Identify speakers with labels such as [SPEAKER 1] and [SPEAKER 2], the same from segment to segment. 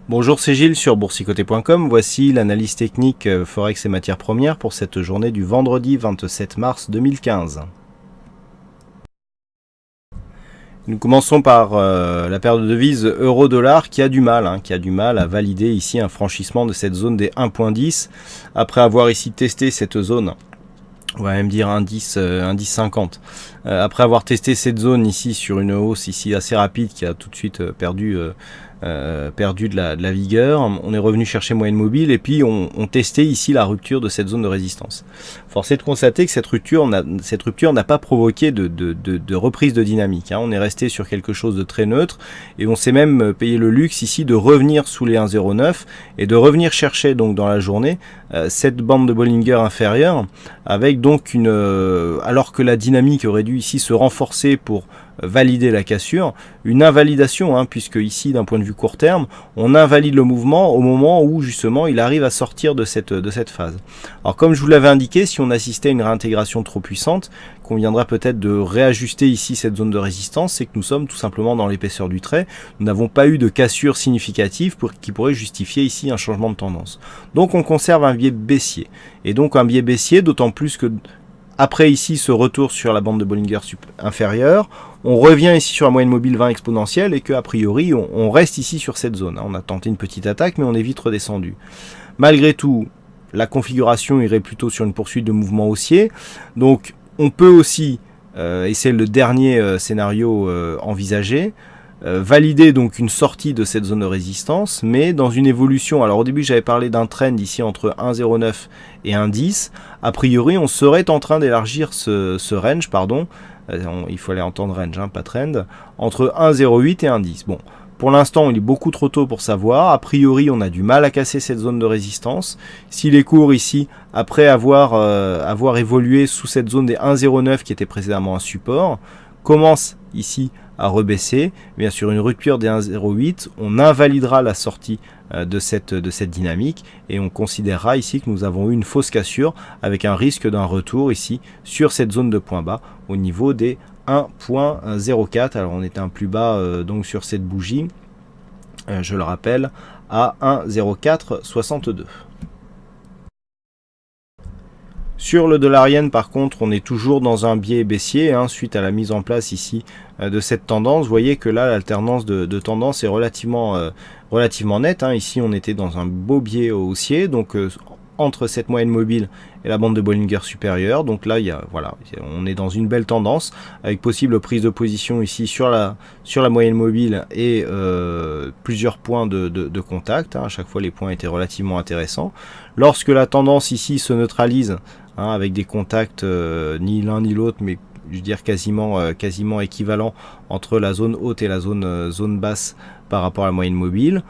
[SPEAKER 1] Bonjour, c'est Gilles sur boursicoté.com. Voici l'analyse technique Forex et matières premières pour cette journée du vendredi 27 mars 2015. Nous commençons par la paire de devises euro-dollar qui a du mal à valider ici un franchissement de cette zone des 1.10 après avoir ici testé cette zone. On va même dire indice 50. Après avoir testé cette zone ici sur une hausse ici assez rapide qui a tout de suite perdu de la vigueur, on est revenu chercher moyenne mobile et puis on testait ici la rupture de cette zone de résistance. Force est de constater que cette rupture n'a pas provoqué de reprise de dynamique. On est resté sur quelque chose de très neutre et on s'est même payé le luxe ici de revenir sous les 1,09 et de revenir chercher donc dans la journée cette bande de Bollinger inférieure avec donc alors que la dynamique aurait dû ici se renforcer pour valider la cassure, une invalidation, puisque ici d'un point de vue court terme, on invalide le mouvement au moment où justement il arrive à sortir de cette phase. Alors comme je vous l'avais indiqué, si on assistait à une réintégration trop puissante, qu'on viendra peut-être de réajuster ici cette zone de résistance, c'est que nous sommes tout simplement dans l'épaisseur du trait, nous n'avons pas eu de cassure significative qui pourrait justifier ici un changement de tendance. Donc on conserve un biais baissier, et donc un biais baissier d'autant plus que après ici ce retour sur la bande de Bollinger inférieure, on revient ici sur la moyenne mobile 20 exponentielle et qu'a priori on reste ici sur cette zone. On a tenté une petite attaque mais on est vite redescendu. Malgré tout, la configuration irait plutôt sur une poursuite de mouvement haussier. Donc on peut aussi, et c'est le dernier scénario envisagé, valider donc une sortie de cette zone de résistance, mais dans une évolution. Alors au début j'avais parlé d'un trend ici entre 1,09 et 1,10. A priori on serait en train d'élargir ce range, il faut aller entendre range, pas trend, entre 1,08 et 1,10. Bon, pour l'instant il est beaucoup trop tôt pour savoir. A priori on a du mal à casser cette zone de résistance. Si les cours ici, après avoir évolué sous cette zone des 1,09 qui était précédemment un support, commencent ici à rebaisser, bien sûr une rupture des 1,08, on invalidera la sortie de cette dynamique et on considérera ici que nous avons eu une fausse cassure avec un risque d'un retour ici sur cette zone de point bas au niveau des 1.04. Alors on était un plus bas donc sur cette bougie, je le rappelle, à 1,0462. Sur le dollar-yen, par contre, on est toujours dans un biais baissier suite à la mise en place ici de cette tendance. Vous voyez que là, l'alternance de tendance est relativement nette. Ici, on était dans un beau biais haussier, donc entre cette moyenne mobile et la bande de Bollinger supérieure. Donc là, on est dans une belle tendance avec possible prise de position ici sur la moyenne mobile et plusieurs points de contact. À chaque fois, les points étaient relativement intéressants. Lorsque la tendance ici se neutralise, avec des contacts ni l'un ni l'autre, mais je veux dire quasiment équivalent entre la zone haute et la zone basse par rapport à la moyenne mobile.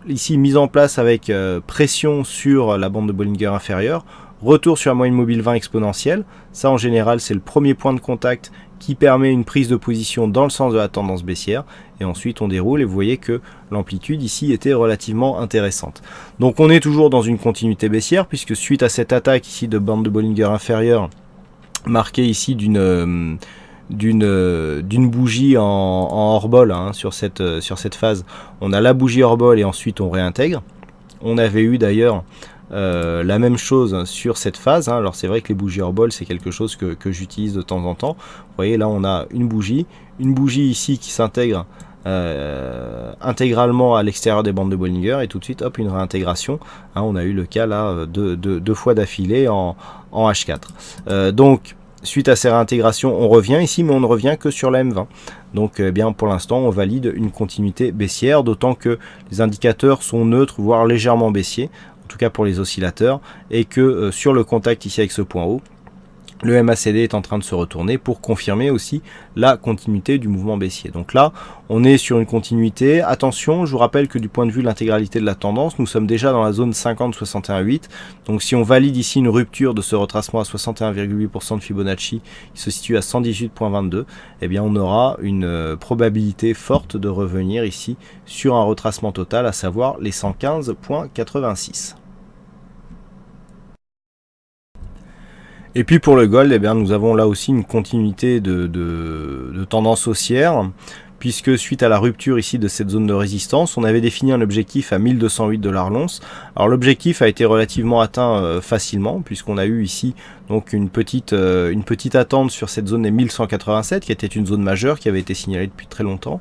[SPEAKER 1] Ici mise en place avec pression sur la bande de Bollinger inférieure, retour sur la moyenne mobile 20 exponentielle. Ça en général c'est le premier point de contact qui permet une prise de position dans le sens de la tendance baissière et ensuite on déroule et vous voyez que l'amplitude ici était relativement intéressante. Donc on est toujours dans une continuité baissière puisque suite à cette attaque ici de bande de Bollinger inférieure marquée ici d'une bougie en hors-bol sur cette phase, on a la bougie hors-bol et ensuite on réintègre. On avait eu d'ailleurs la même chose sur cette phase. Alors c'est vrai que les bougies hors-bol c'est quelque chose que j'utilise de temps en temps. Vous voyez là on a une bougie ici qui s'intègre intégralement à l'extérieur des bandes de Bollinger et tout de suite hop une réintégration. On a eu le cas là deux fois d'affilée en H4. Donc suite à ces réintégrations, on revient ici, mais on ne revient que sur la M20. Donc bien pour l'instant, on valide une continuité baissière, d'autant que les indicateurs sont neutres, voire légèrement baissiers, en tout cas pour les oscillateurs, et que sur le contact ici avec ce point haut, le MACD est en train de se retourner pour confirmer aussi la continuité du mouvement baissier. Donc là, on est sur une continuité. Attention, je vous rappelle que du point de vue de l'intégralité de la tendance, nous sommes déjà dans la zone 50-61,8. Donc si on valide ici une rupture de ce retracement à 61,8% de Fibonacci qui se situe à 118,22, eh bien on aura une probabilité forte de revenir ici sur un retracement total, à savoir les 115,86. Et puis pour le gold, nous avons là aussi une continuité de tendance haussière, puisque suite à la rupture ici de cette zone de résistance, on avait défini un objectif à 1208 $ l'once. Alors l'objectif a été relativement atteint facilement, puisqu'on a eu ici donc une petite attente sur cette zone des 1187, qui était une zone majeure qui avait été signalée depuis très longtemps.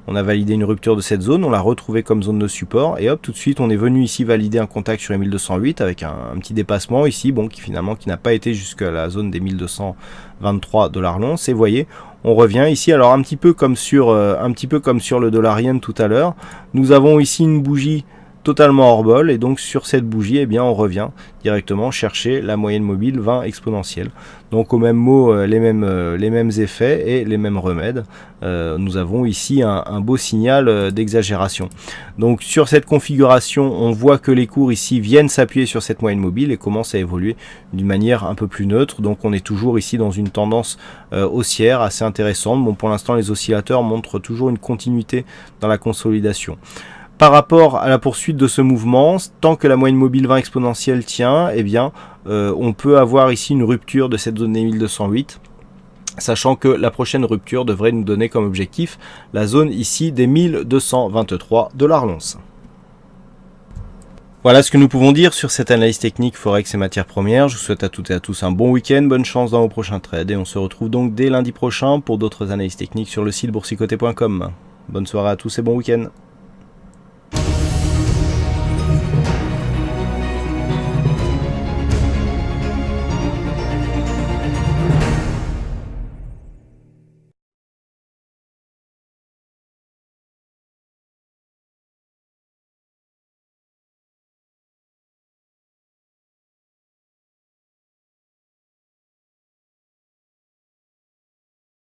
[SPEAKER 1] On a validé une rupture de cette zone, on l'a retrouvée comme zone de support, et hop, tout de suite on est venu ici valider un contact sur les 1208 avec un petit dépassement ici, bon, qui n'a pas été jusqu'à la zone des 1223 $ l'once. Et vous voyez, on revient ici, alors un petit peu comme sur le dollar yen tout à l'heure, nous avons ici une bougie totalement hors bol, et donc sur cette bougie, eh bien, on revient directement chercher la moyenne mobile 20 exponentielle. Donc au même mot, les mêmes effets et les mêmes remèdes. Nous avons ici un beau signal d'exagération. Donc sur cette configuration, on voit que les cours ici viennent s'appuyer sur cette moyenne mobile et commencent à évoluer d'une manière un peu plus neutre. Donc on est toujours ici dans une tendance haussière assez intéressante. Bon, pour l'instant, les oscillateurs montrent toujours une continuité dans la consolidation. Par rapport à la poursuite de ce mouvement, tant que la moyenne mobile 20 exponentielle tient, eh bien, on peut avoir ici une rupture de cette zone des 1208, sachant que la prochaine rupture devrait nous donner comme objectif la zone ici des 1223 $ l'once. Voilà ce que nous pouvons dire sur cette analyse technique Forex et matières premières. Je vous souhaite à toutes et à tous un bon week-end, bonne chance dans vos prochains trades, et on se retrouve donc dès lundi prochain pour d'autres analyses techniques sur le site boursicoté.com. Bonne soirée à tous et bon week-end.